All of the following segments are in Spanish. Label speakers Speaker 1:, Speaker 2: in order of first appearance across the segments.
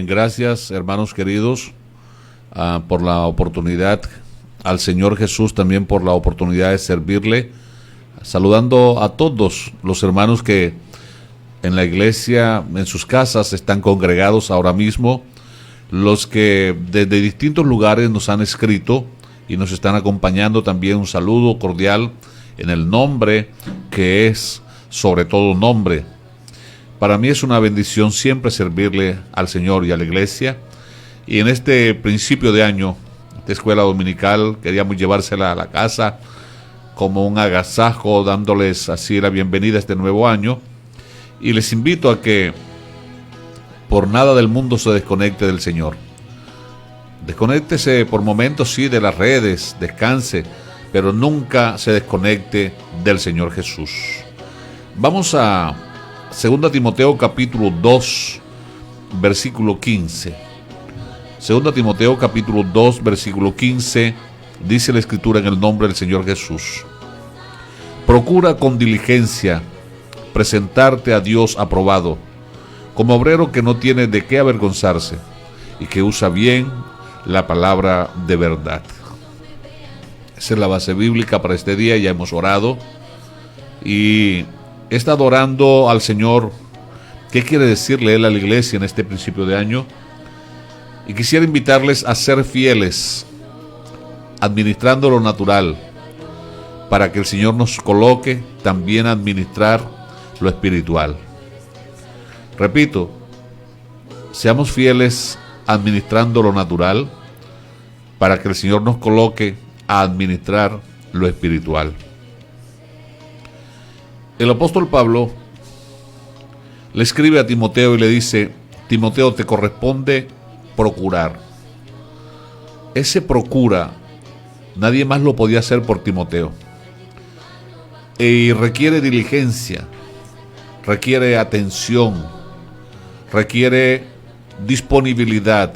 Speaker 1: Gracias, hermanos queridos, por la oportunidad, al Señor Jesús también por la oportunidad de servirle, saludando a todos los hermanos que en la iglesia, en sus casas, están congregados ahora mismo, los que desde distintos lugares nos han escrito y nos están acompañando también. Un saludo cordial en el nombre que es sobre todo nombre. Para mí es una bendición siempre servirle al Señor y a la iglesia. Y en este principio de año, esta escuela dominical, queríamos llevársela a la casa como un agasajo, dándoles así la bienvenida a este nuevo año. Y les invito a que por nada del mundo se desconecte del Señor. Desconéctese por momentos, sí, de las redes, descanse, pero nunca se desconecte del Señor Jesús. Vamos a 2 Timoteo capítulo 2, versículo 15. 2 Timoteo capítulo 2, versículo 15, dice la Escritura en el nombre del Señor Jesús: procura con diligencia presentarte a Dios aprobado, como obrero que no tiene de qué avergonzarse y que usa bien la palabra de verdad. Esa es la base bíblica para este día. Ya hemos orado y he estado orando al Señor qué quiere decirle Él a la iglesia en este principio de año, y quisiera invitarles a ser fieles administrando lo natural para que el Señor nos coloque también a administrar lo espiritual. Repito, seamos fieles administrando lo natural para que el Señor nos coloque a administrar lo espiritual. El apóstol Pablo le escribe a Timoteo y le dice: Timoteo, te corresponde procurar. Ese procura, nadie más lo podía hacer por Timoteo. Y requiere diligencia, requiere atención, requiere disponibilidad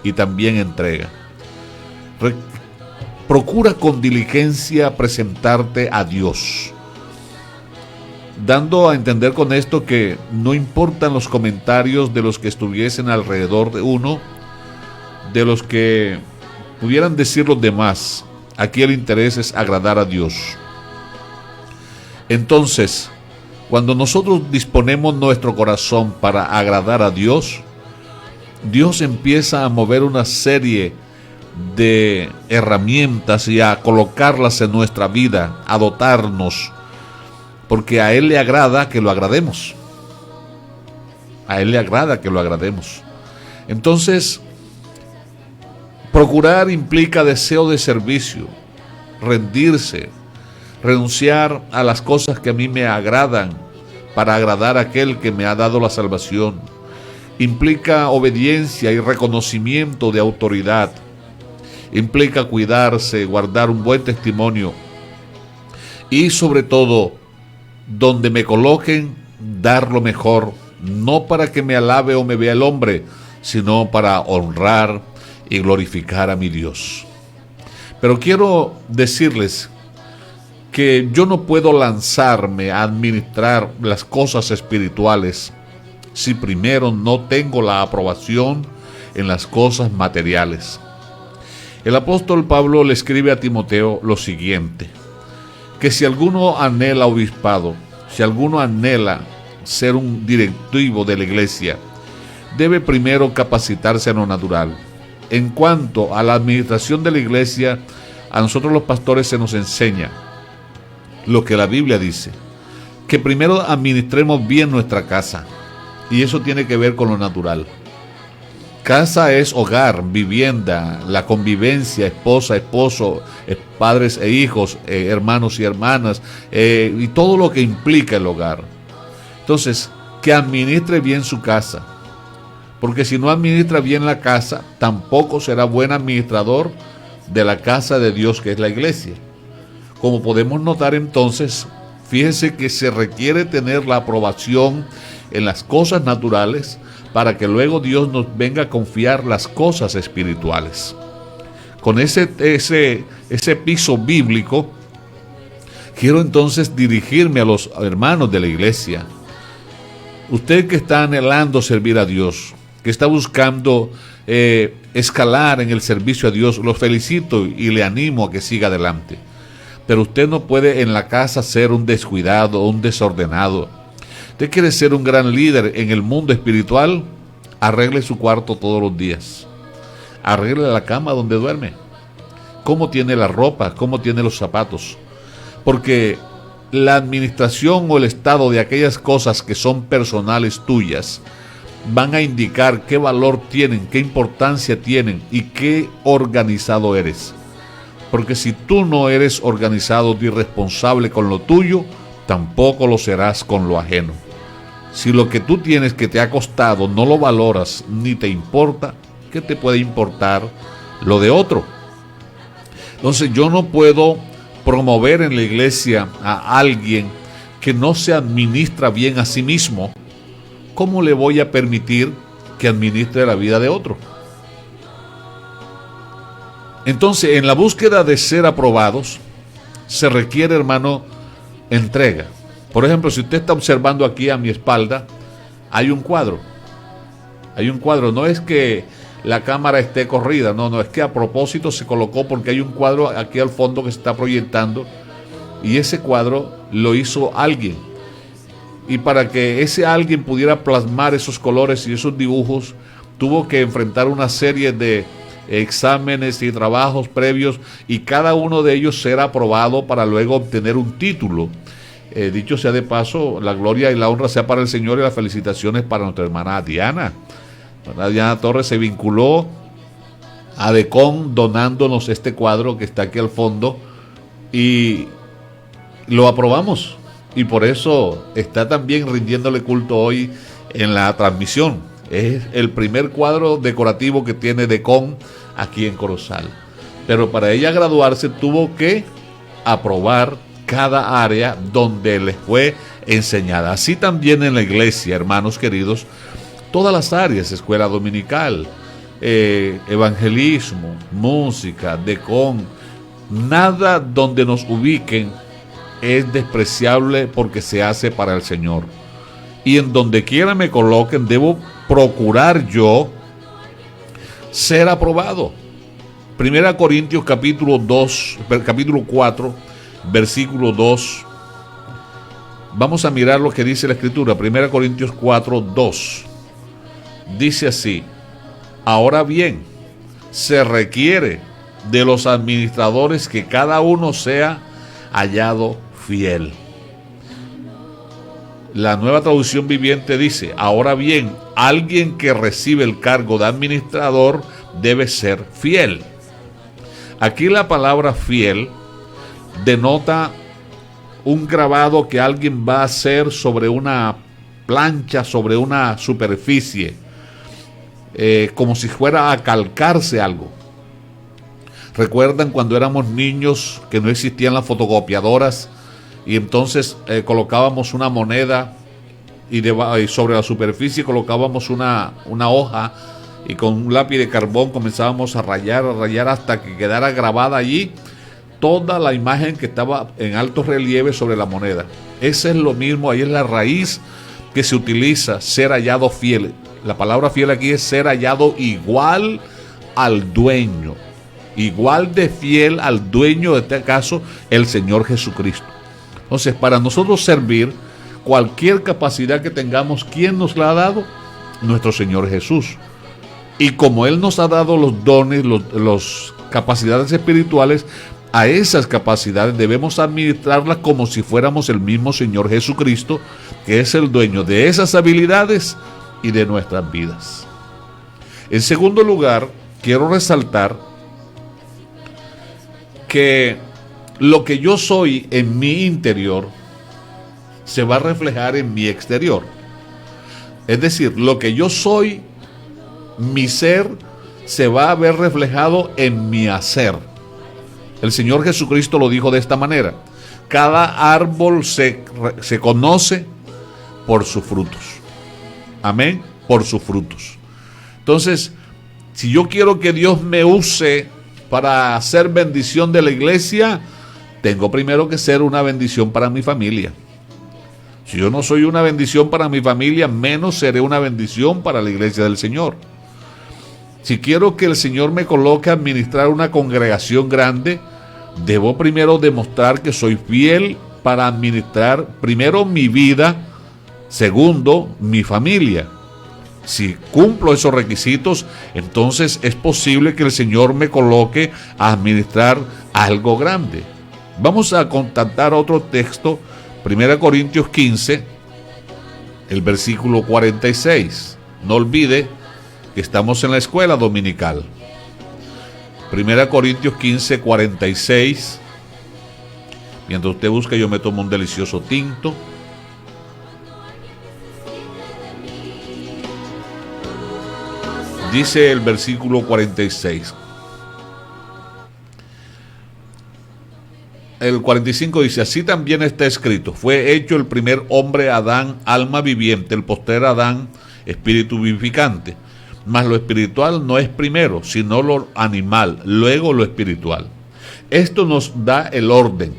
Speaker 1: y también entrega. Procura con diligencia presentarte a Dios, dando a entender con esto que no importan los comentarios de los que estuviesen alrededor de uno, de los que pudieran decir los demás. Aquí el interés es agradar a Dios. Entonces, cuando nosotros disponemos nuestro corazón para agradar a Dios, Dios empieza a mover una serie de herramientas y a colocarlas en nuestra vida, a dotarnos, porque a Él le agrada que lo agrademos. A Él le agrada que lo agrademos. Entonces, procurar implica deseo de servicio, rendirse, renunciar a las cosas que a mí me agradan para agradar a aquel que me ha dado la salvación. Implica obediencia y reconocimiento de autoridad. Implica cuidarse, guardar un buen testimonio y sobre todo, donde me coloquen, dar lo mejor, no para que me alabe o me vea el hombre, sino para honrar y glorificar a mi Dios. Pero quiero decirles que yo no puedo lanzarme a administrar las cosas espirituales si primero no tengo la aprobación en las cosas materiales. El apóstol Pablo le escribe a Timoteo lo siguiente: que si alguno anhela obispado, si alguno anhela ser un directivo de la iglesia, debe primero capacitarse en lo natural. En cuanto a la administración de la iglesia, a nosotros los pastores se nos enseña lo que la Biblia dice, que primero administremos bien nuestra casa, y eso tiene que ver con lo natural. Casa es hogar, vivienda, la convivencia, esposa, esposo, padres e hijos, hermanos y hermanas, y todo lo que implica el hogar. Entonces, que administre bien su casa, porque si no administra bien la casa, tampoco será buen administrador de la casa de Dios, que es la iglesia. Como podemos notar entonces, fíjense que se requiere tener la aprobación en las cosas naturales para que luego Dios nos venga a confiar las cosas espirituales. Con ese piso bíblico, quiero entonces dirigirme a los hermanos de la iglesia. Usted que está anhelando servir a Dios, que está buscando escalar en el servicio a Dios, lo felicito y le animo a que siga adelante. Pero usted no puede en la casa ser un descuidado, un desordenado. Usted quiere ser un gran líder en el mundo espiritual, arregle su cuarto todos los días. Arregle la cama donde duerme. Cómo tiene la ropa, cómo tiene los zapatos. Porque la administración o el estado de aquellas cosas que son personales tuyas van a indicar qué valor tienen, qué importancia tienen y qué organizado eres. Porque si tú no eres organizado y responsable con lo tuyo, tampoco lo serás con lo ajeno. Si lo que tú tienes que te ha costado no lo valoras ni te importa, ¿qué te puede importar lo de otro? Entonces yo no puedo promover en la iglesia a alguien que no se administra bien a sí mismo. ¿Cómo le voy a permitir que administre la vida de otro? Entonces, en la búsqueda de ser aprobados, se requiere, hermano, entrega. Por ejemplo, si usted está observando aquí a mi espalda, hay un cuadro. Hay un cuadro, no es que la cámara esté corrida, no, es que a propósito se colocó porque hay un cuadro aquí al fondo que se está proyectando y ese cuadro lo hizo alguien. Y para que ese alguien pudiera plasmar esos colores y esos dibujos, tuvo que enfrentar una serie de exámenes y trabajos previos y cada uno de ellos será aprobado para luego obtener un título. Dicho sea de paso, la gloria y la honra sea para el Señor y las felicitaciones para nuestra hermana Diana. Diana Torres se vinculó a DECON donándonos este cuadro que está aquí al fondo y lo aprobamos y por eso está también rindiéndole culto hoy en la transmisión. Es el primer cuadro decorativo que tiene DECON aquí en Corozal. Pero para ella graduarse tuvo que aprobar cada área donde les fue enseñada. Así también en la iglesia, hermanos queridos, todas las áreas, escuela dominical, evangelismo, música, DECON, nada donde nos ubiquen es despreciable porque se hace para el Señor. Y en donde quiera me coloquen, debo procurar yo ser aprobado. 1 Corintios capítulo 4, versículo 2. Vamos a mirar lo que dice la Escritura. 1 Corintios 4, 2. Dice así: ahora bien, se requiere de los administradores que cada uno sea hallado fiel. La Nueva Traducción Viviente dice: ahora bien, alguien que recibe el cargo de administrador debe ser fiel. Aquí la palabra fiel denota un grabado que alguien va a hacer sobre una plancha, sobre una superficie, como si fuera a calcarse algo. ¿Recuerdan cuando éramos niños que no existían las fotocopiadoras? Y entonces colocábamos una moneda y sobre la superficie colocábamos una hoja y con un lápiz de carbón comenzábamos a rayar hasta que quedara grabada allí toda la imagen que estaba en alto relieve sobre la moneda. Ese es lo mismo, ahí es la raíz que se utiliza, ser hallado fiel. La palabra fiel aquí es ser hallado igual al dueño, igual de fiel al dueño, de este caso, el Señor Jesucristo. Entonces, para nosotros servir, cualquier capacidad que tengamos, ¿quién nos la ha dado? Nuestro Señor Jesús. Y como Él nos ha dado los dones, las capacidades espirituales, a esas capacidades debemos administrarlas como si fuéramos el mismo Señor Jesucristo, que es el dueño de esas habilidades y de nuestras vidas. En segundo lugar, quiero resaltar que lo que yo soy en mi interior se va a reflejar en mi exterior. Es decir, lo que yo soy, mi ser, se va a ver reflejado en mi hacer. El Señor Jesucristo lo dijo de esta manera: cada árbol se conoce por sus frutos. Amén, por sus frutos. Entonces, si yo quiero que Dios me use para hacer bendición de la iglesia, tengo primero que ser una bendición para mi familia. Si yo no soy una bendición para mi familia, menos seré una bendición para la iglesia del Señor. Si quiero que el Señor me coloque a administrar una congregación grande, debo primero demostrar que soy fiel para administrar primero mi vida, segundo mi familia. Si cumplo esos requisitos, entonces es posible que el Señor me coloque a administrar algo grande. Vamos a contactar otro texto, 1 Corintios 15, el versículo 46. No olvide que estamos en la escuela dominical. 1 Corintios 15, 46. Mientras usted busca, yo me tomo un delicioso tinto. Dice el versículo 46. El 45 dice, así también está escrito, fue hecho el primer hombre Adán, alma viviente, el postrer Adán, espíritu vivificante. Mas lo espiritual no es primero, sino lo animal, luego lo espiritual. Esto nos da el orden,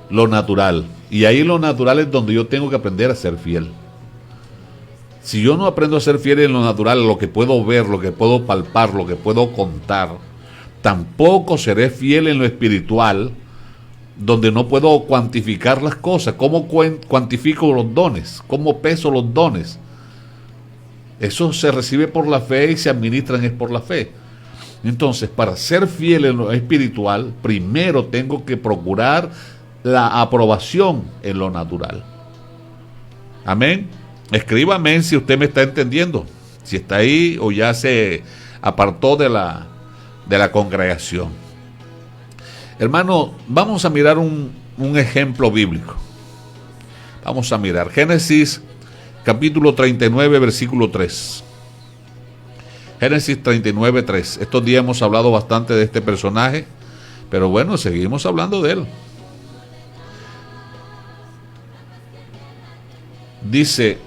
Speaker 1: lo natural. Y ahí lo natural es donde yo tengo que aprender a ser fiel. Si yo no aprendo a ser fiel en lo natural, lo que puedo ver, lo que puedo palpar, lo que puedo contar, tampoco seré fiel en lo espiritual, donde no puedo cuantificar las cosas. ¿Cómo cuantifico los dones? ¿Cómo peso los dones? Eso se recibe por la fe y se administran es por la fe. Entonces, para ser fiel en lo espiritual, primero tengo que procurar la aprobación en lo natural. Amén. Escriba amén si usted me está entendiendo, si está ahí o ya se apartó de la congregación. Hermano, vamos a mirar un ejemplo bíblico. Vamos a mirar Génesis capítulo 39, versículo 3. Génesis 39, 3. Estos días hemos hablado bastante de este personaje, pero bueno, seguimos hablando de él. Dice,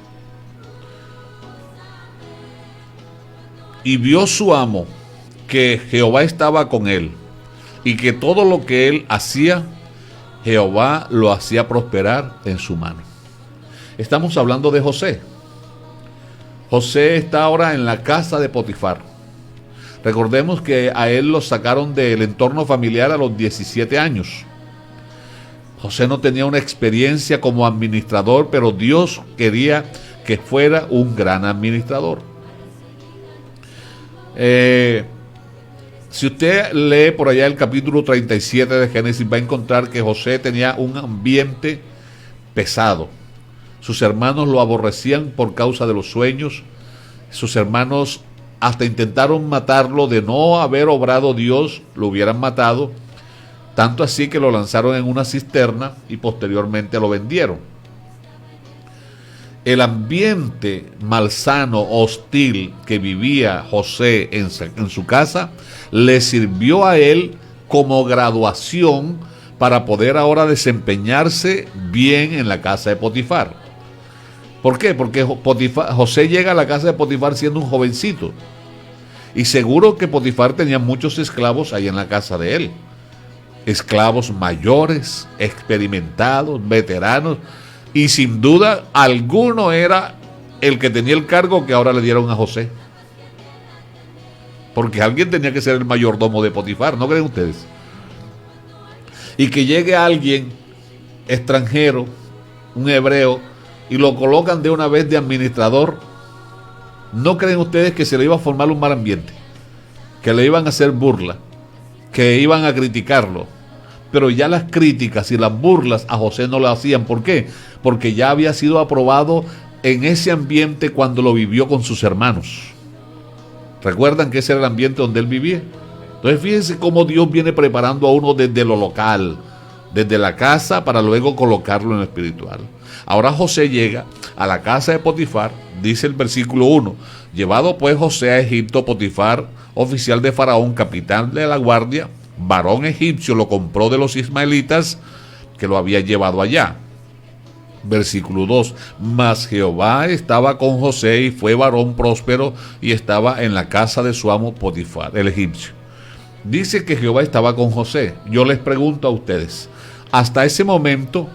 Speaker 1: y vio su amo que Jehová estaba con él, y que todo lo que él hacía, Jehová lo hacía prosperar en su mano. Estamos hablando de José. José está ahora en la casa de Potifar. Recordemos que a él lo sacaron del entorno familiar a los 17 años. José no tenía una experiencia como administrador, pero Dios quería que fuera un gran administrador. Si usted lee por allá el capítulo 37 de Génesis, va a encontrar que José tenía un ambiente pesado. Sus hermanos lo aborrecían por causa de los sueños. Sus hermanos hasta intentaron matarlo. De no haber obrado Dios, lo hubieran matado. Tanto así que lo lanzaron en una cisterna y posteriormente lo vendieron. El ambiente malsano, hostil que vivía José en su casa, le sirvió a él como graduación para poder ahora desempeñarse bien en la casa de Potifar. ¿Por qué? Porque José llega a la casa de Potifar siendo un jovencito. Y seguro que Potifar tenía muchos esclavos ahí en la casa de él. Esclavos mayores, experimentados, veteranos. Y sin duda alguno era el que tenía el cargo que ahora le dieron a José. Porque alguien tenía que ser el mayordomo de Potifar, ¿no creen ustedes? Y que llegue alguien extranjero, un hebreo, y lo colocan de una vez de administrador, ¿no creen ustedes que se le iba a formar un mal ambiente? Que le iban a hacer burla, que iban a criticarlo. Pero ya las críticas y las burlas a José no lo hacían. ¿Por qué? Porque ya había sido aprobado en ese ambiente cuando lo vivió con sus hermanos. ¿Recuerdan que ese era el ambiente donde él vivía? Entonces fíjense cómo Dios viene preparando a uno desde lo local, desde la casa, para luego colocarlo en lo espiritual. Ahora José llega a la casa de Potifar, dice el versículo 1, llevado pues José a Egipto, Potifar, oficial de Faraón, capitán de la guardia, varón egipcio, lo compró de los ismaelitas que lo había llevado allá. Versículo 2, mas Jehová estaba con José y fue varón próspero y estaba en la casa de su amo Potifar, el egipcio. Dice que Jehová estaba con José. Yo les pregunto a ustedes, hasta ese momento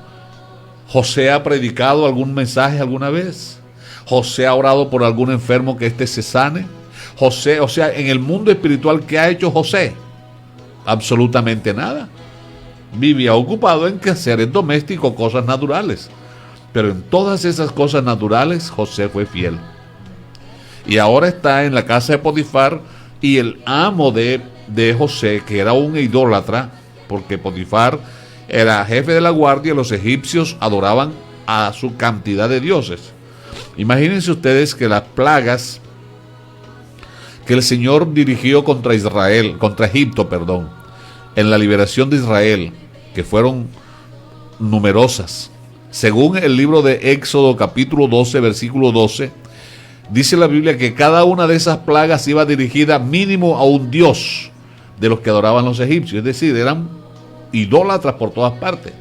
Speaker 1: ¿José ha predicado algún mensaje alguna vez? ¿José ha orado por algún enfermo que éste se sane? José, o sea, en el mundo espiritual, ¿qué ha hecho José? Absolutamente nada. Vivía ocupado en quehaceres domésticos, cosas naturales. Pero en todas esas cosas naturales, José fue fiel. Y ahora está en la casa de Potifar, y el amo de José, que era un idólatra, porque Potifar era jefe de la guardia, los egipcios adoraban a su cantidad de dioses. Imagínense ustedes que las plagas que el Señor dirigió contra Egipto, en la liberación de Israel, que fueron numerosas. Según el libro de Éxodo capítulo 12, versículo 12, dice la Biblia que cada una de esas plagas iba dirigida mínimo a un dios de los que adoraban los egipcios. Es decir, eran idólatras por todas partes.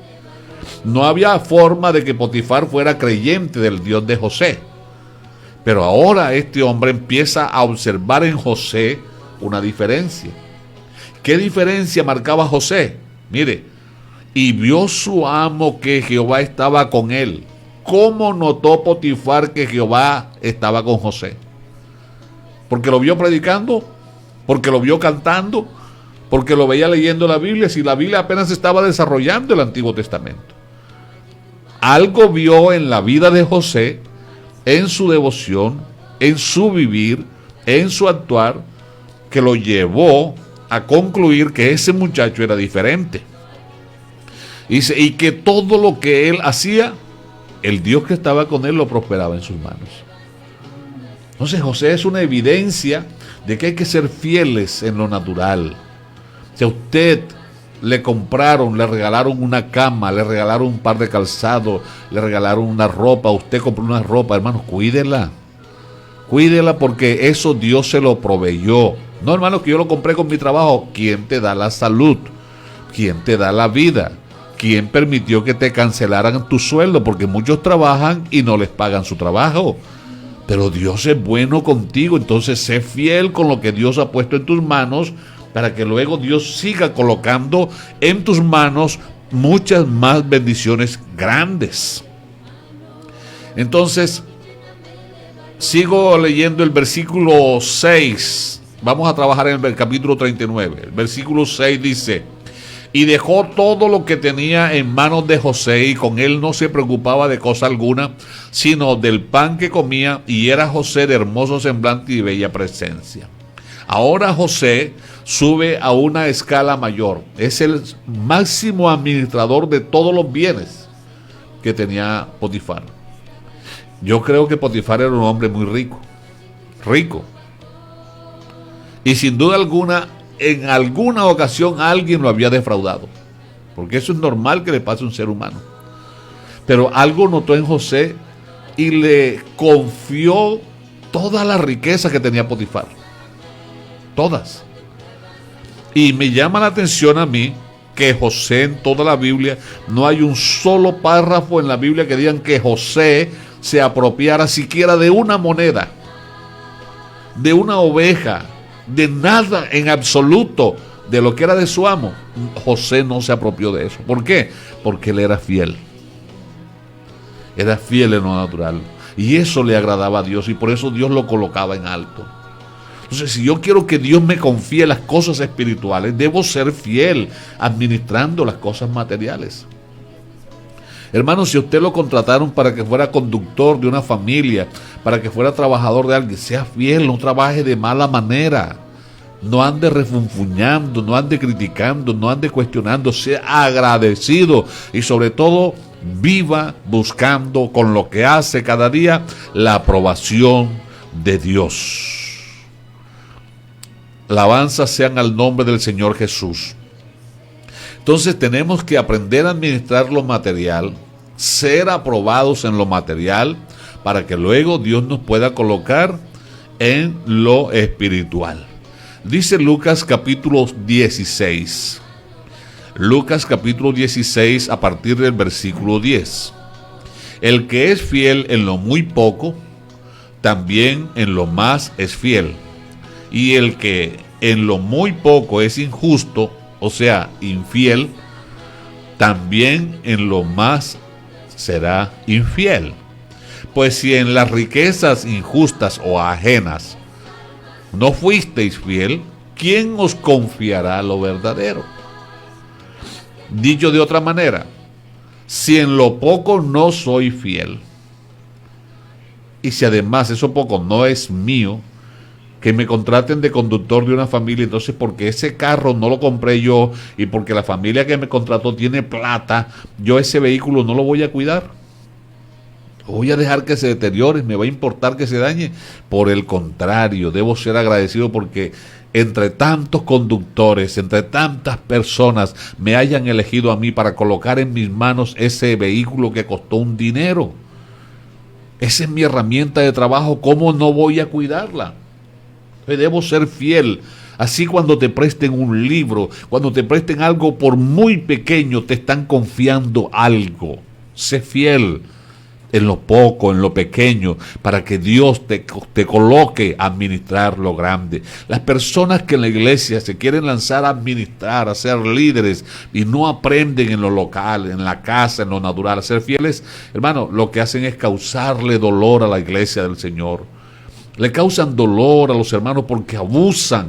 Speaker 1: No había forma de que Potifar fuera creyente del Dios de José. Pero ahora este hombre empieza a observar en José una diferencia. ¿Qué diferencia marcaba José? Mire, y vio su amo que Jehová estaba con él. ¿Cómo notó Potifar que Jehová estaba con José? ¿Porque lo vio predicando? ¿Porque lo vio cantando? ¿Porque lo veía leyendo la Biblia? Si la Biblia apenas estaba desarrollando el Antiguo Testamento. Algo vio en la vida de José, en su devoción, en su vivir, en su actuar, que lo llevó a concluir que ese muchacho era diferente. Y que todo lo que él hacía, el Dios que estaba con él lo prosperaba en sus manos. Entonces José es una evidencia de que hay que ser fieles en lo natural. Si a usted le compraron, le regalaron una cama, le regalaron un par de calzados, le regalaron una ropa, usted compró una ropa, hermano, cuídela. Cuídela, porque eso Dios se lo proveyó. No, hermano, que yo lo compré con mi trabajo. ¿Quién te da la salud? ¿Quién te da la vida? ¿Quién permitió que te cancelaran tu sueldo? Porque muchos trabajan y no les pagan su trabajo. Pero Dios es bueno contigo, entonces sé fiel con lo que Dios ha puesto en tus manos, para que luego Dios siga colocando en tus manos muchas más bendiciones grandes. Entonces, sigo leyendo el versículo 6. Vamos a trabajar en el capítulo 39. El versículo 6 dice: y dejó todo lo que tenía en manos de José, y con él no se preocupaba de cosa alguna, sino del pan que comía, y era José de hermoso semblante y bella presencia. Ahora José sube a una escala mayor. Es el máximo administrador de todos los bienes que tenía Potifar. Yo creo que Potifar era un hombre muy rico. Y sin duda alguna, en alguna ocasión alguien lo había defraudado. Porque eso es normal que le pase a un ser humano. Pero algo notó en José y le confió toda la riqueza que tenía Potifar. Todas. Y me llama la atención a mí que José, en toda la Biblia, no hay un solo párrafo en la Biblia que digan que José se apropiara siquiera de una moneda, de una oveja, de nada en absoluto de lo que era de su amo. José no se apropió de eso. ¿Por qué? Porque él era fiel. Era fiel en lo natural. Y eso le agradaba a Dios, y por eso Dios lo colocaba en alto. Entonces, si yo quiero que Dios me confíe las cosas espirituales, debo ser fiel administrando las cosas materiales. Hermano, si a usted lo contrataron para que fuera conductor de una familia, para que fuera trabajador de alguien, sea fiel, no trabaje de mala manera. No ande refunfuñando, no ande criticando, no ande cuestionando, sea agradecido y sobre todo viva buscando con lo que hace cada día la aprobación de Dios. Alabanzas sean al nombre del Señor Jesús. Entonces tenemos que aprender a administrar lo material, ser aprobados en lo material, para que luego Dios nos pueda colocar en lo espiritual. Dice Lucas capítulo 16. Lucas capítulo 16 a partir del versículo 10. El que es fiel en lo muy poco, también en lo más es fiel. Y el que en lo muy poco es injusto, o sea, infiel, también en lo más será infiel. Pues si en las riquezas injustas o ajenas no fuisteis fiel, ¿quién os confiará lo verdadero? Dicho de otra manera, si en lo poco no soy fiel, y si además eso poco no es mío, que me contraten de conductor de una familia, entonces porque ese carro no lo compré yo y porque la familia que me contrató tiene plata, yo ese vehículo no lo voy a cuidar. Voy a dejar que se deteriore, me va a importar que se dañe. Por el contrario, debo ser agradecido porque entre tantos conductores, entre tantas personas, me hayan elegido a mí para colocar en mis manos ese vehículo que costó un dinero. Esa es mi herramienta de trabajo, ¿cómo no voy a cuidarla? Debo ser fiel. Así cuando te presten un libro, cuando te presten algo por muy pequeño, te están confiando algo. Sé fiel en lo poco, en lo pequeño, para que Dios te coloque a administrar lo grande. Las personas que en la iglesia se quieren lanzar a administrar, a ser líderes y no aprenden en lo local, en la casa, en lo natural, a ser fieles, hermano, lo que hacen es causarle dolor a la iglesia del Señor. Le causan dolor a los hermanos porque abusan,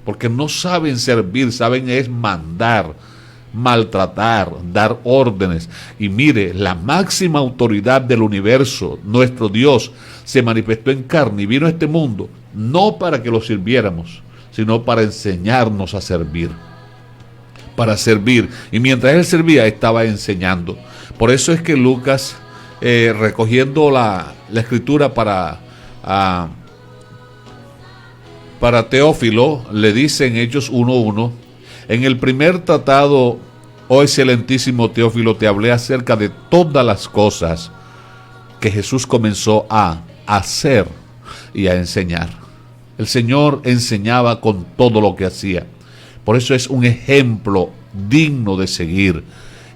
Speaker 1: porque no saben servir, saben es mandar, maltratar, dar órdenes. Y mire, la máxima autoridad del universo, nuestro Dios, se manifestó en carne y vino a este mundo, no para que lo sirviéramos, sino para enseñarnos a servir. Para servir. Y mientras él servía, estaba enseñando. Por eso es que Lucas, recogiendo la escritura para Teófilo, le dice en Hechos 1:1, en el primer tratado, oh excelentísimo Teófilo, te hablé acerca de todas las cosas que Jesús comenzó a hacer y a enseñar. El Señor enseñaba con todo lo que hacía. Por eso es un ejemplo digno de seguir.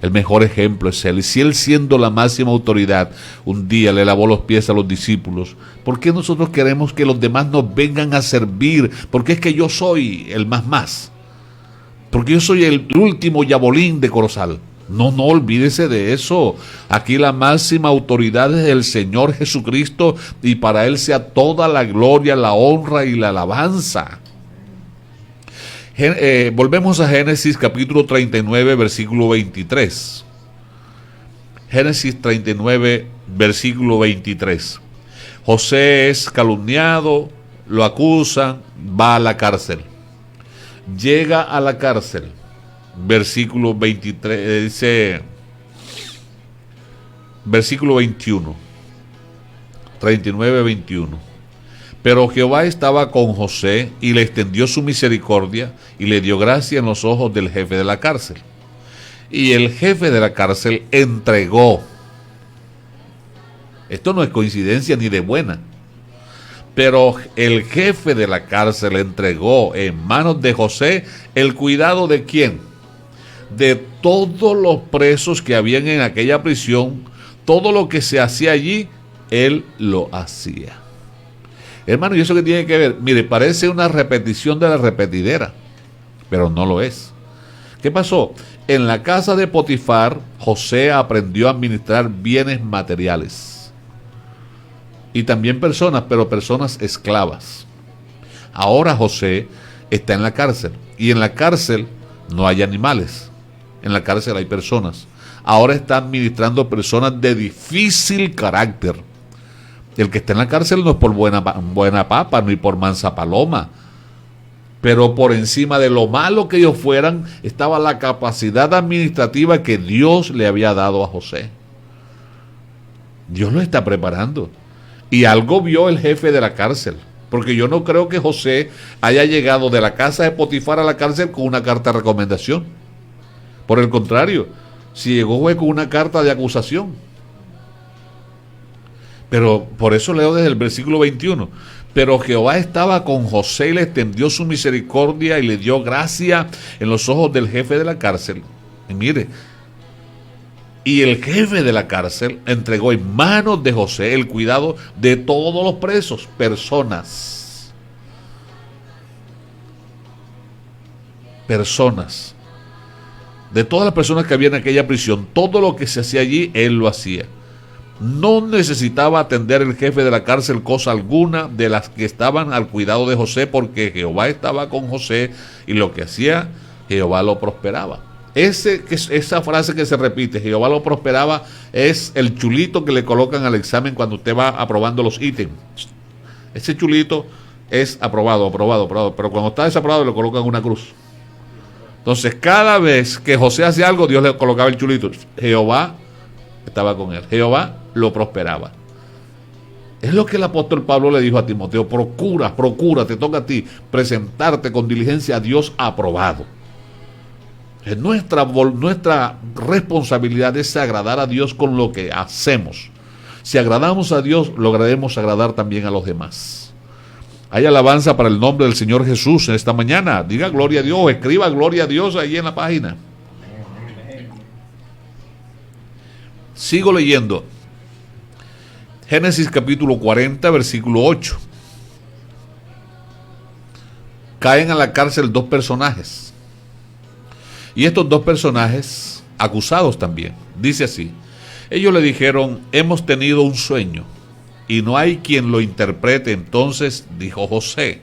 Speaker 1: El mejor ejemplo es Él. Y si Él, siendo la máxima autoridad, un día le lavó los pies a los discípulos, ¿por qué nosotros queremos que los demás nos vengan a servir? Porque es que yo soy el más. Porque yo soy el último yabolín de Corozal. No olvídese de eso. Aquí la máxima autoridad es el Señor Jesucristo y para Él sea toda la gloria, la honra y la alabanza. Volvemos a Génesis capítulo 39, versículo 23. Génesis 39, versículo 23. José es calumniado, lo acusan, va a la cárcel. Llega a la cárcel. Versículo 23, dice, versículo 21. 39, 21. Pero Jehová estaba con José y le extendió su misericordia y le dio gracia en los ojos del jefe de la cárcel. Y el jefe de la cárcel entregó. Esto no es coincidencia ni de buena. Pero el jefe de la cárcel entregó en manos de José el cuidado de ¿quién? De todos los presos que habían en aquella prisión. Todo lo que se hacía allí, él lo hacía. Hermano, ¿y eso qué tiene que ver? Mire, parece una repetición de la repetidera, pero no lo es. ¿Qué pasó? En la casa de Potifar, José aprendió a administrar bienes materiales. Y también personas, pero personas esclavas. Ahora José está en la cárcel. Y en la cárcel no hay animales. En la cárcel hay personas. Ahora está administrando personas de difícil carácter. El que está en la cárcel no es por buena papa, ni por mansa paloma. Pero por encima de lo malo que ellos fueran, estaba la capacidad administrativa que Dios le había dado a José. Dios lo está preparando. Y algo vio el jefe de la cárcel. Porque yo no creo que José haya llegado de la casa de Potifar a la cárcel con una carta de recomendación. Por el contrario, si llegó fue con una carta de acusación. Pero por eso leo desde el versículo 21. Pero Jehová estaba con José y le extendió su misericordia y le dio gracia en los ojos del jefe de la cárcel. Y mire, y el jefe de la cárcel entregó en manos de José el cuidado de todos los presos, personas. De todas las personas que había en aquella prisión, todo lo que se hacía allí, él lo hacía. No necesitaba atender el jefe de la cárcel cosa alguna de las que estaban al cuidado de José, porque Jehová estaba con José y lo que hacía, Jehová lo prosperaba. Esa frase que se repite, Jehová lo prosperaba, es el chulito que le colocan al examen cuando usted va aprobando los ítems. Ese chulito es aprobado, pero cuando está desaprobado le colocan una cruz. Entonces cada vez que José hacía algo, Dios le colocaba el chulito. Jehová estaba con él, Jehová lo prosperaba. Es lo que el apóstol Pablo le dijo a Timoteo: procura, te toca a ti presentarte con diligencia a Dios aprobado. Nuestra responsabilidad es agradar a Dios con lo que hacemos. Si agradamos a Dios, lograremos agradar también a los demás. Hay alabanza para el nombre del Señor Jesús en esta mañana. Diga gloria a Dios, escriba gloria a Dios ahí en la página. Sigo leyendo. Génesis capítulo 40, versículo 8. Caen a la cárcel dos personajes. Y estos dos personajes, acusados también. Dice así: ellos le dijeron: hemos tenido un sueño y no hay quien lo interprete. Entonces dijo José,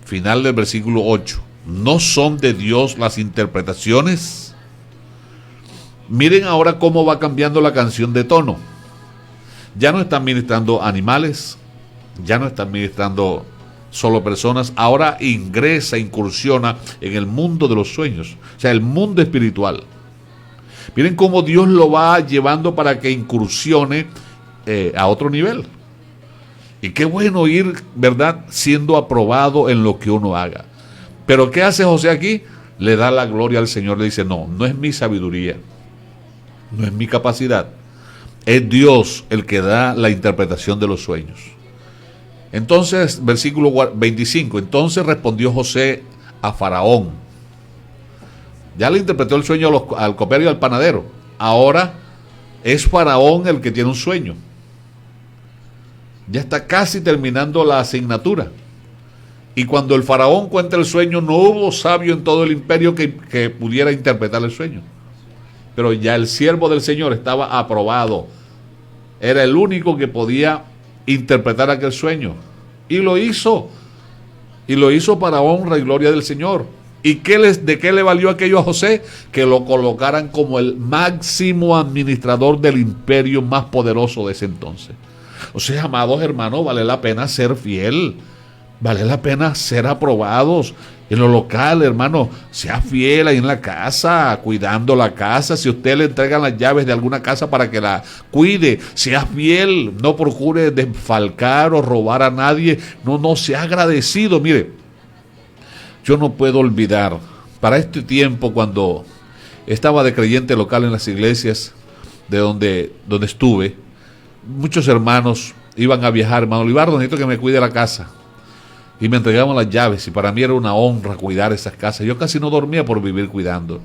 Speaker 1: final del versículo 8, ¿no son de Dios las interpretaciones? Miren ahora cómo va cambiando la canción de tono. Ya no están ministrando animales, ya no están ministrando solo personas, ahora incursiona en el mundo de los sueños, o sea, el mundo espiritual. Miren cómo Dios lo va llevando para que incursione a otro nivel. Y qué bueno ir, ¿verdad?, siendo aprobado en lo que uno haga. Pero ¿qué hace José aquí? Le da la gloria al Señor, le dice: no es mi sabiduría, no es mi capacidad, es Dios el que da la interpretación de los sueños. Entonces, versículo 25, entonces respondió José a Faraón. Ya le interpretó el sueño al copero y al panadero. Ahora es Faraón el que tiene un sueño. Ya está casi terminando la asignatura. Y cuando el faraón cuenta el sueño, no hubo sabio en todo el imperio que pudiera interpretar el sueño. Pero ya el siervo del Señor estaba aprobado. Era el único que podía interpretar aquel sueño. Y lo hizo. Y lo hizo para honra y gloria del Señor. ¿Y de qué le valió aquello a José? Que lo colocaran como el máximo administrador del imperio más poderoso de ese entonces. O sea, amados hermanos, vale la pena ser fiel. Vale la pena ser aprobados. En lo local, hermano, sea fiel ahí en la casa, cuidando la casa. Si usted le entregan las llaves de alguna casa para que la cuide, sea fiel. No procure desfalcar o robar a nadie. No, sea agradecido. Mire, yo no puedo olvidar, para este tiempo, cuando estaba de creyente local en las iglesias de donde estuve, muchos hermanos iban a viajar. Hermano Olivardo, necesito que me cuide la casa. Y me entregaban las llaves, y para mí era una honra cuidar esas casas. Yo casi no dormía por vivir cuidando.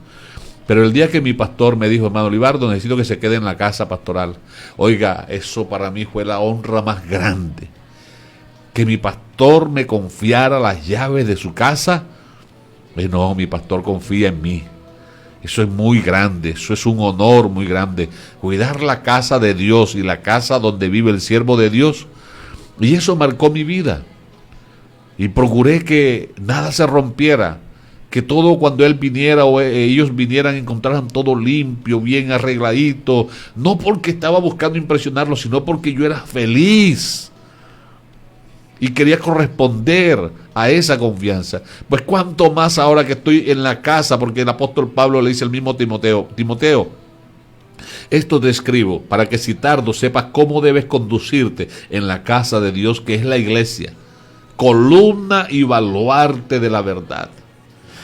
Speaker 1: Pero el día que mi pastor me dijo: hermano Olivardo, necesito que se quede en la casa pastoral. Oiga, eso para mí fue la honra más grande. Que mi pastor me confiara las llaves de su casa. No, mi pastor confía en mí. Eso es muy grande, eso es un honor muy grande. Cuidar la casa de Dios y la casa donde vive el siervo de Dios. Y eso marcó mi vida. Y procuré que nada se rompiera, que todo, cuando él viniera o ellos vinieran, encontraran todo limpio, bien arregladito, no porque estaba buscando impresionarlo, sino porque yo era feliz y quería corresponder a esa confianza. Pues cuánto más ahora que estoy en la casa, porque el apóstol Pablo le dice al mismo Timoteo: Timoteo, esto te escribo para que si tardo sepas cómo debes conducirte en la casa de Dios, que es la iglesia, columna y baluarte de la verdad.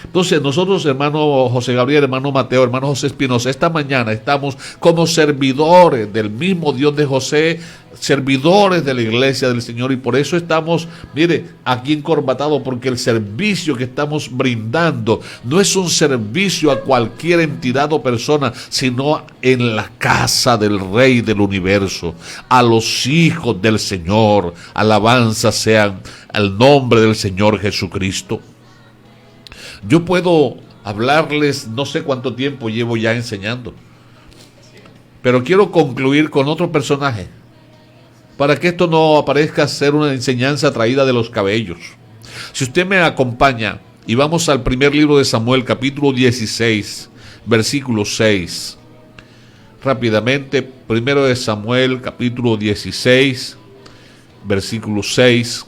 Speaker 1: Entonces nosotros, hermano José Gabriel, hermano Mateo, hermano José Espinosa, esta mañana estamos como servidores del mismo Dios de José, servidores de la iglesia del Señor, y por eso estamos, mire, aquí encorbatados, porque el servicio que estamos brindando no es un servicio a cualquier entidad o persona, sino en la casa del Rey del universo, a los hijos del Señor. Alabanzas sean al nombre del Señor Jesucristo. Yo puedo hablarles, no sé cuánto tiempo llevo ya enseñando. Pero quiero concluir con otro personaje, para que esto no aparezca ser una enseñanza traída de los cabellos. Si usted me acompaña y vamos al primer libro de Samuel, capítulo 16, versículo 6. Rápidamente, primero de Samuel, capítulo 16, versículo 6.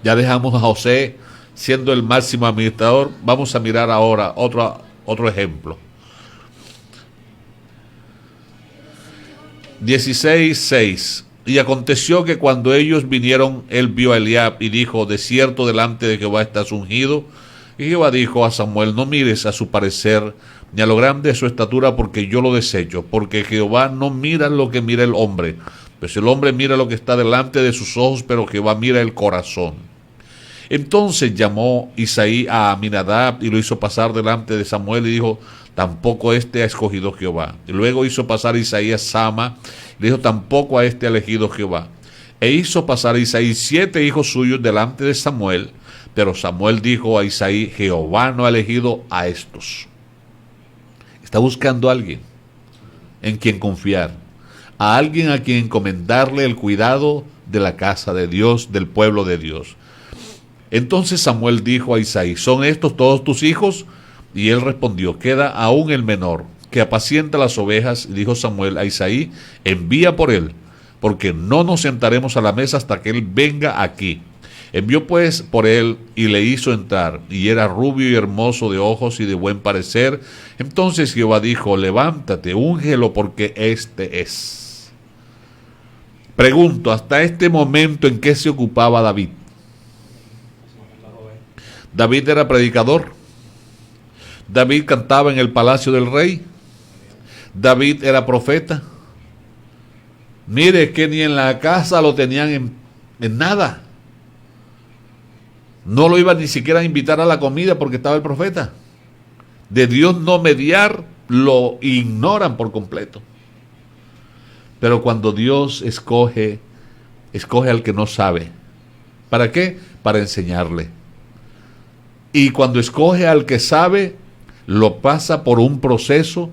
Speaker 1: Ya dejamos a José siendo el máximo administrador. Vamos a mirar ahora otro ejemplo. 16:6. Y aconteció que cuando ellos vinieron, él vio a Eliab y dijo: de cierto delante de Jehová estás ungido. Y Jehová dijo a Samuel: no mires a su parecer ni a lo grande de su estatura, porque yo lo desecho. Porque Jehová no mira lo que mira el hombre, pues el hombre mira lo que está delante de sus ojos, pero Jehová mira el corazón. Entonces llamó Isaí a Aminadab y lo hizo pasar delante de Samuel y dijo: tampoco este ha escogido Jehová. Y luego hizo pasar Isaí a Sama y le dijo: tampoco a este ha elegido Jehová. E hizo pasar a Isaí 7 hijos suyos delante de Samuel, pero Samuel dijo a Isaí: Jehová no ha elegido a estos. Está buscando a alguien en quien confiar, a alguien a quien encomendarle el cuidado de la casa de Dios, del pueblo de Dios. Entonces Samuel dijo a Isaí: ¿son estos todos tus hijos? Y él respondió: queda aún el menor, que apacienta las ovejas. Y dijo Samuel a Isaí: envía por él, porque no nos sentaremos a la mesa hasta que él venga aquí. Envió pues por él y le hizo entrar, y era rubio y hermoso de ojos y de buen parecer. Entonces Jehová dijo: levántate, úngelo, porque este es. Pregunto, hasta este momento, ¿en qué se ocupaba David? David era predicador. David cantaba en el palacio del rey. David era profeta. Mire que ni en la casa lo tenían en nada. No lo iban ni siquiera a invitar a la comida porque estaba el profeta. De Dios no mediar, lo ignoran por completo. Pero cuando Dios escoge al que no sabe. ¿Para qué? Para enseñarle. Y cuando escoge al que sabe, lo pasa por un proceso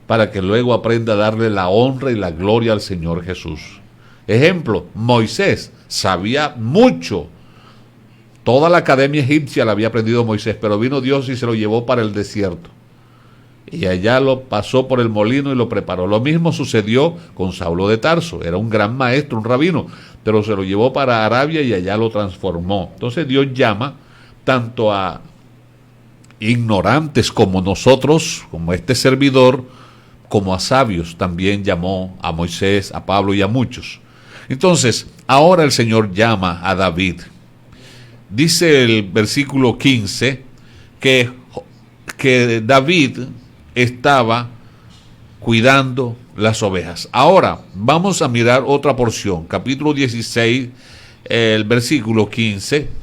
Speaker 1: para que luego aprenda a darle la honra y la gloria al Señor Jesús. Ejemplo, Moisés sabía mucho. Toda la academia egipcia la había aprendido Moisés, pero vino Dios y se lo llevó para el desierto. Y allá lo pasó por el molino y lo preparó. Lo mismo sucedió con Saulo de Tarso. Era un gran maestro, un rabino, pero se lo llevó para Arabia y allá lo transformó. Entonces Dios llama tanto a ignorantes como nosotros, como este servidor, como a sabios. También llamó a Moisés, a Pablo y a muchos. Entonces, ahora el Señor llama a David. Dice el versículo 15 que David estaba cuidando las ovejas. Ahora, vamos a mirar otra porción. Capítulo 16, el versículo 15.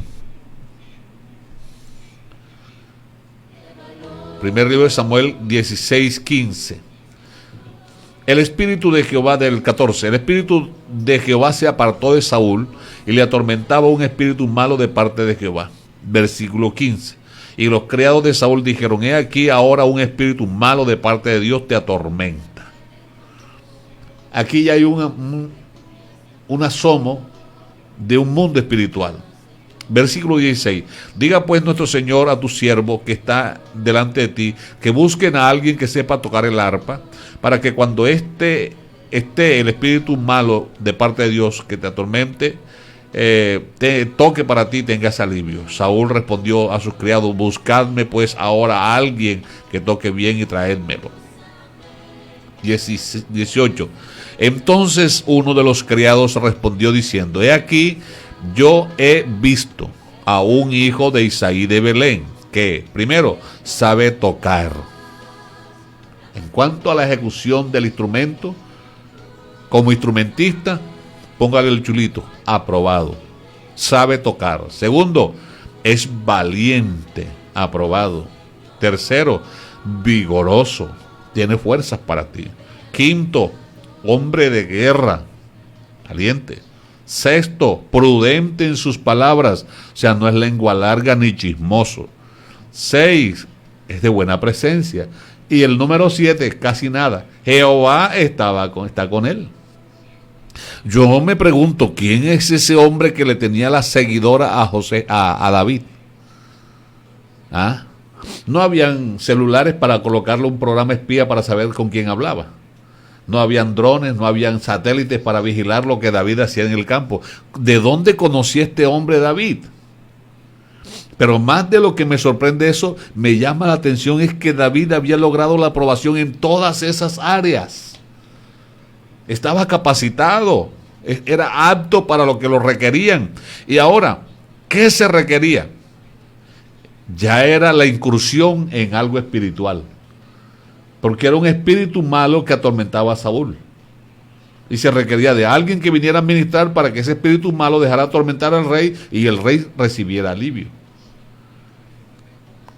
Speaker 1: Primer libro de Samuel 16:15. El espíritu de Jehová, del 14. El espíritu de Jehová se apartó de Saúl y le atormentaba un espíritu malo de parte de Jehová. Versículo 15. Y los criados de Saúl dijeron: he aquí ahora un espíritu malo de parte de Dios te atormenta. Aquí ya hay un asomo de un mundo espiritual. Versículo 16. Diga pues nuestro Señor a tu siervo que está delante de ti, que busquen a alguien que sepa tocar el arpa, para que cuando esté el espíritu malo de parte de Dios que te atormente, te toque para ti, tengas alivio. Saúl respondió a sus criados: buscadme pues ahora a alguien que toque bien y traédmelo. 18. Entonces uno de los criados respondió diciendo: he aquí, yo he visto a un hijo de Isaí de Belén, que primero sabe tocar. En cuanto a la ejecución del instrumento, como instrumentista, póngale el chulito, aprobado. Sabe tocar. Segundo, es valiente, aprobado. Tercero, vigoroso, tiene fuerzas para ti. Quinto, hombre de guerra, valiente. Sexto, prudente en sus palabras, o sea, no es lengua larga ni chismoso. 6 es de buena presencia. Y el número 7 es casi nada. Jehová está con él. Yo me pregunto, ¿quién es ese hombre que le tenía la seguidora a David? ¿Ah? No habían celulares para colocarle un programa espía para saber con quién hablaba. No habían drones, no habían satélites para vigilar lo que David hacía en el campo. ¿De dónde conocía este hombre David? Pero más de lo que me sorprende eso, me llama la atención es que David había logrado la aprobación en todas esas áreas. Estaba capacitado, era apto para lo que lo requerían. Y ahora, ¿qué se requería? Ya era la incursión en algo espiritual. Porque era un espíritu malo que atormentaba a Saúl. Y se requería de alguien que viniera a ministrar para que ese espíritu malo dejara atormentar al rey y el rey recibiera alivio.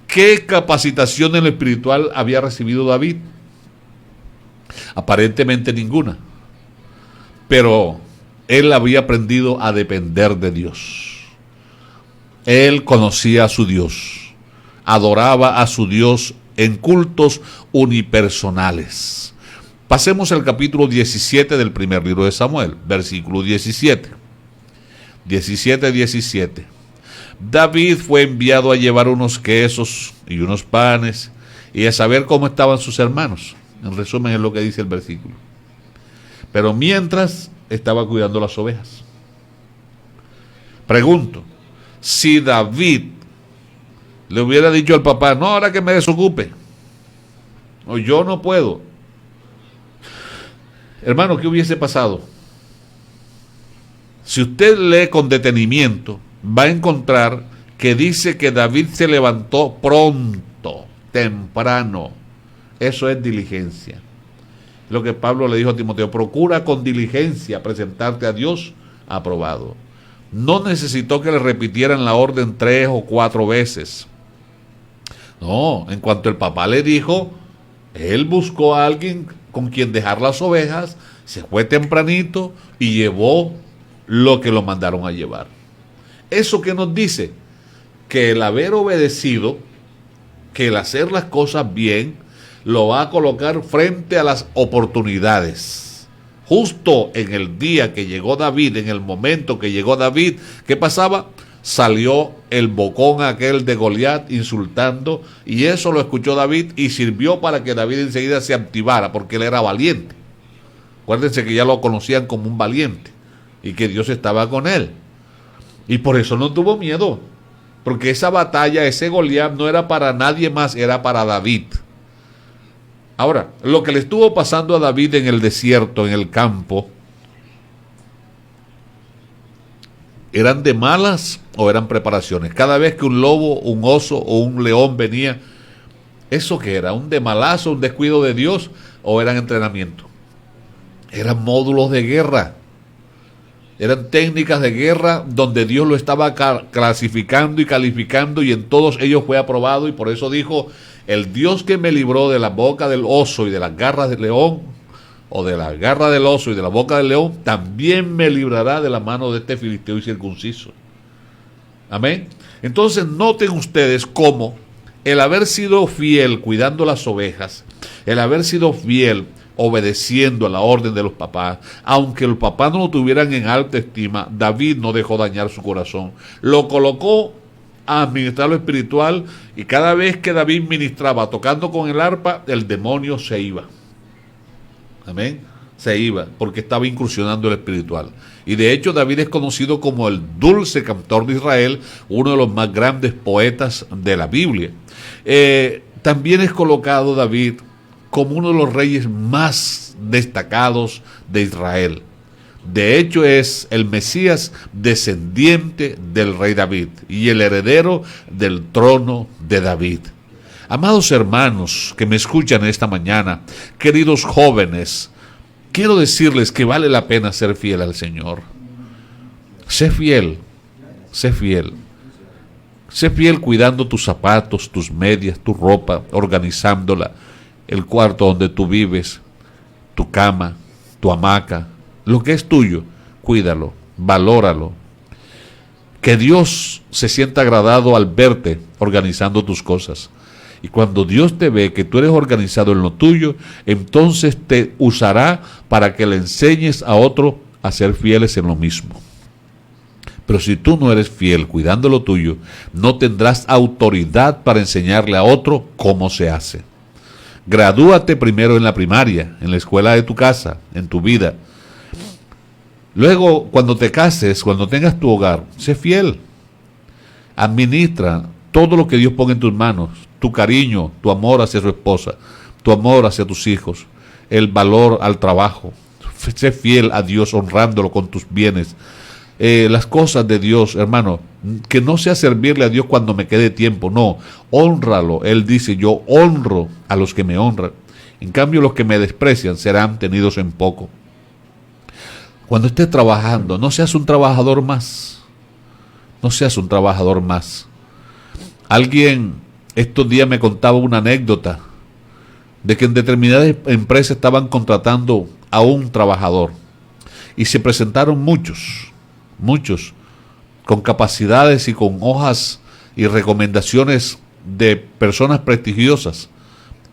Speaker 1: ¿Qué capacitación en lo espiritual había recibido David? Aparentemente ninguna. Pero él había aprendido a depender de Dios. Él conocía a su Dios. Adoraba a su Dios en cultos unipersonales. Pasemos al capítulo 17 del primer libro de Samuel, versículo 17. 17. David fue enviado a llevar unos quesos y unos panes y a saber cómo estaban sus hermanos. En resumen es lo que dice el versículo. Pero mientras estaba cuidando las ovejas. Pregunto, si David le hubiera dicho al papá, no, ahora que me desocupe, o yo no puedo, hermano, ¿qué hubiese pasado? Si usted lee con detenimiento, va a encontrar que dice que David se levantó pronto, temprano. Eso es diligencia. Lo que Pablo le dijo a Timoteo, procura con diligencia presentarte a Dios aprobado. No necesitó que le repitieran la orden 3 o 4 veces. No, en cuanto el papá le dijo, él buscó a alguien con quien dejar las ovejas, se fue tempranito y llevó lo que lo mandaron a llevar. ¿Eso qué nos dice? Que el haber obedecido, que el hacer las cosas bien, lo va a colocar frente a las oportunidades. Justo en el día que llegó David, en el momento que llegó David, ¿qué pasaba? Salió el bocón aquel de Goliat insultando, y eso lo escuchó David y sirvió para que David enseguida se activara, porque él era valiente. Acuérdense que ya lo conocían como un valiente y que Dios estaba con él. Y por eso no tuvo miedo, porque esa batalla, ese Goliat no era para nadie más, era para David. Ahora, lo que le estuvo pasando a David en el desierto, en el campo, ¿eran de malas o eran preparaciones? Cada vez que un lobo, un oso o un león venía, ¿eso qué era? ¿Un de malazo, un descuido de Dios o eran entrenamiento? Eran módulos de guerra. Eran técnicas de guerra donde Dios lo estaba clasificando y calificando, y en todos ellos fue aprobado, y por eso dijo, el Dios que me libró de la boca del oso y de las garras del león, o de la garra del oso y de la boca del león, también me librará de la mano de este filisteo incircunciso. Amén. Entonces noten ustedes cómo el haber sido fiel cuidando las ovejas, el haber sido fiel obedeciendo a la orden de los papás, aunque los papás no lo tuvieran en alta estima, David no dejó dañar su corazón. Lo colocó a administrar lo espiritual, y cada vez que David ministraba tocando con el arpa, el demonio se iba. Amén. Se iba, porque estaba incursionando el espiritual. Y de hecho David es conocido como el dulce cantor de Israel, uno de los más grandes poetas de la Biblia. También es colocado David como uno de los reyes más destacados de Israel. De hecho es el Mesías descendiente del rey David y el heredero del trono de David. Amados hermanos que me escuchan esta mañana, queridos jóvenes, quiero decirles que vale la pena ser fiel al Señor. Sé fiel, sé fiel. Sé fiel cuidando tus zapatos, tus medias, tu ropa, organizándola, el cuarto donde tú vives, tu cama, tu hamaca, lo que es tuyo, cuídalo, valóralo. Que Dios se sienta agradado al verte organizando tus cosas. Y cuando Dios te ve que tú eres organizado en lo tuyo, entonces te usará para que le enseñes a otro a ser fieles en lo mismo. Pero si tú no eres fiel cuidando lo tuyo, no tendrás autoridad para enseñarle a otro cómo se hace. Gradúate primero en la primaria, en la escuela de tu casa, en tu vida. Luego, cuando te cases, cuando tengas tu hogar, sé fiel. Administra todo lo que Dios ponga en tus manos. Tu cariño, tu amor hacia su esposa, tu amor hacia tus hijos, el valor al trabajo. Sé fiel a Dios honrándolo con tus bienes. Las cosas de Dios, hermano, que no sea servirle a Dios cuando me quede tiempo, no, hónralo. Él dice, yo honro a los que me honran. En cambio, los que me desprecian serán tenidos en poco. Cuando estés trabajando, no seas un trabajador más. No seas un trabajador más. Alguien estos días me contaba una anécdota de que en determinadas empresas estaban contratando a un trabajador y se presentaron muchos con capacidades y con hojas y recomendaciones de personas prestigiosas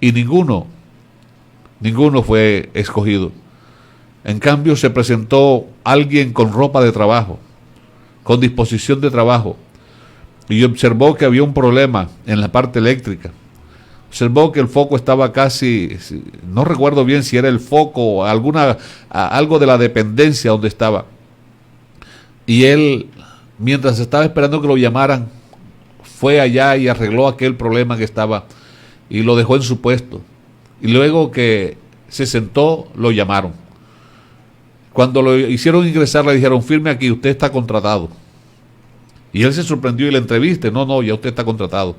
Speaker 1: y ninguno fue escogido. En cambio se presentó alguien con ropa de trabajo, con disposición de trabajo, y observó que había un problema en la parte eléctrica. Observó que el foco estaba casi, no recuerdo bien si era el foco o algo de la dependencia donde estaba. Y él, mientras estaba esperando que lo llamaran, fue allá y arregló aquel problema que estaba y lo dejó en su puesto. Y luego que se sentó, lo llamaron. Cuando lo hicieron ingresar, le dijeron, firme aquí, usted está contratado. Y él se sorprendió y le entrevisté, no, ya usted está contratado.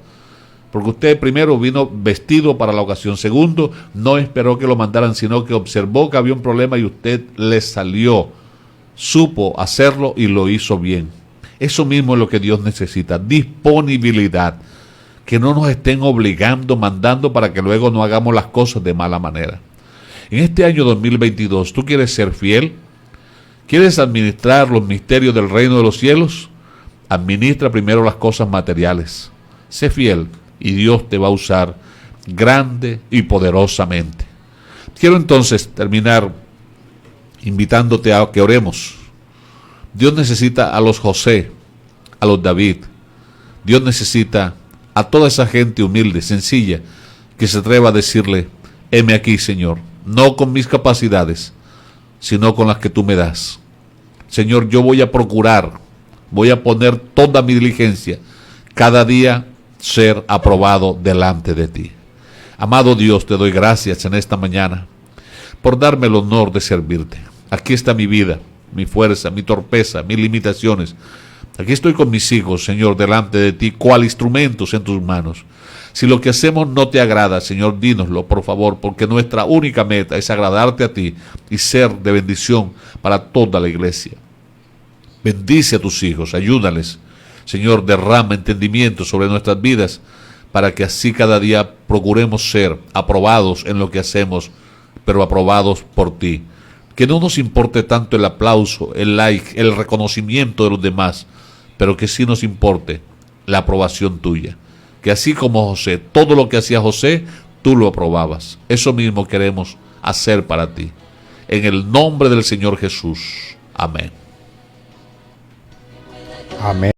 Speaker 1: Porque usted primero vino vestido para la ocasión. Segundo, no esperó que lo mandaran, sino que observó que había un problema y usted le salió. Supo hacerlo y lo hizo bien. Eso mismo es lo que Dios necesita, disponibilidad. Que no nos estén obligando, mandando para que luego no hagamos las cosas de mala manera. En este año 2022, ¿tú quieres ser fiel? ¿Quieres administrar los misterios del reino de los cielos? Administra primero las cosas materiales. Sé fiel y Dios te va a usar grande y poderosamente. Quiero entonces terminar invitándote a que oremos. Dios necesita a los José, a los David. Dios necesita a toda esa gente humilde, sencilla, que se atreva a decirle, heme aquí, Señor, no con mis capacidades, sino con las que tú me das. Señor, yo voy a procurar, voy a poner toda mi diligencia, cada día ser aprobado delante de ti. Amado Dios, te doy gracias en esta mañana por darme el honor de servirte. Aquí está mi vida, mi fuerza, mi torpeza, mis limitaciones. Aquí estoy con mis hijos, Señor, delante de ti, cual instrumentos en tus manos. Si lo que hacemos no te agrada, Señor, dínoslo, por favor, porque nuestra única meta es agradarte a ti y ser de bendición para toda la iglesia. Bendice a tus hijos, ayúdales. Señor, derrama entendimiento sobre nuestras vidas para que así cada día procuremos ser aprobados en lo que hacemos, pero aprobados por ti. Que no nos importe tanto el aplauso, el like, el reconocimiento de los demás, pero que sí nos importe la aprobación tuya. Que así como José, todo lo que hacía José, tú lo aprobabas. Eso mismo queremos hacer para ti. En el nombre del Señor Jesús. Amén.
Speaker 2: Amén.